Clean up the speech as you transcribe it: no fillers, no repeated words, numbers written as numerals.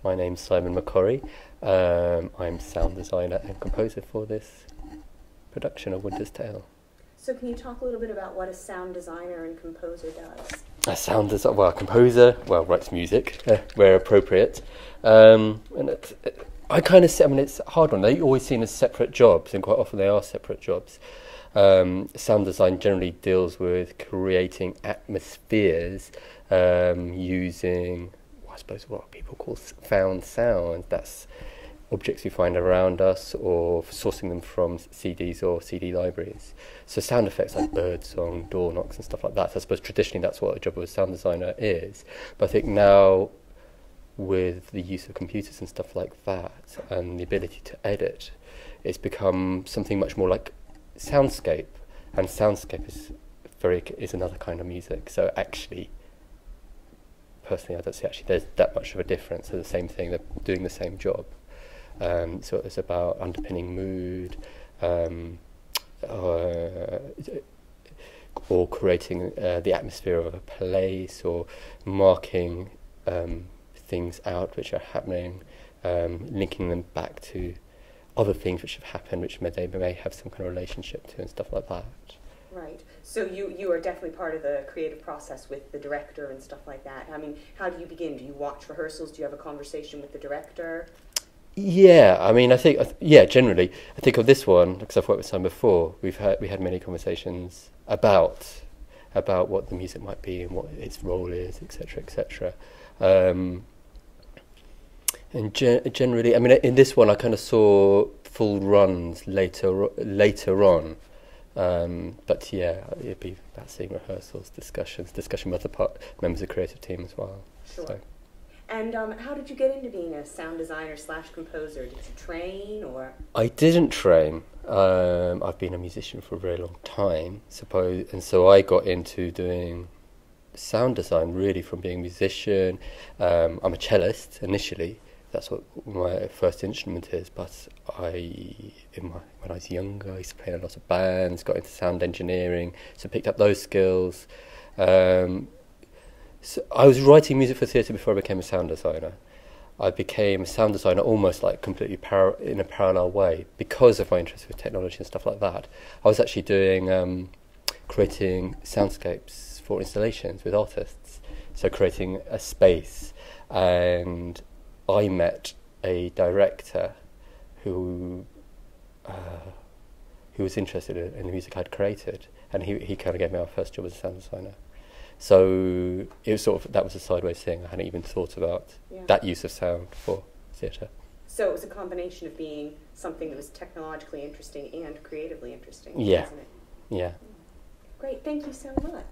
My name's Simon McCorry. I'm sound designer and composer for this production of Winter's Tale. So can you talk a little bit about what a sound designer and composer does? A composer, writes music where appropriate. I kind of, it's a hard one. They're always seen as separate jobs, and quite often they are separate jobs. Sound design generally deals with creating atmospheres using, I suppose, what people call found sound. That's objects we find around us or sourcing them from CDs or CD libraries. So sound effects like birdsong, door knocks and stuff like that. So I suppose traditionally that's what a job of a sound designer is. But I think now with the use of computers and stuff like that and the ability to edit, it's become something much more like soundscape. And soundscape is another kind of music. So actually, personally, I don't see actually there's that much of a difference. They're the same thing, they're doing the same job. So it's about underpinning mood, or creating the atmosphere of a place, or marking things out which are happening, linking them back to other things which have happened, which they may have some kind of relationship to and stuff like that. Right. So you are definitely part of the creative process with the director and stuff like that. I mean, how do you begin? Do you watch rehearsals? Do you have a conversation with the director? Yeah, generally. I think of this one, because I've worked with some before, we had many conversations about what the music might be and what its role is, etc., etc. And generally, in this one I kind of saw full runs later on. But yeah, it'd be about seeing rehearsals, discussion with other members of the creative team as well. Sure. So. And how did you get into being a sound designer / composer? Did you train or? I didn't train. I've been a musician for a very long time, and so I got into doing sound design really from being a musician. I'm a cellist initially. That's what my first instrument is. But when I was younger, I used to play in a lot of bands. Got into sound engineering, so picked up those skills. So I was writing music for theatre before I became a sound designer. I became a sound designer almost like completely in a parallel way because of my interest with technology and stuff like that. I was actually doing creating soundscapes for installations with artists, so creating a space. And I met a director who was interested in the music I'd created, and he kind of gave me our first job as a sound designer. So it was that was a sideways thing. I hadn't even thought about that use of sound for theatre. So it was a combination of being something that was technologically interesting and creatively interesting, Yeah. wasn't it? Yeah. Great, thank you so much.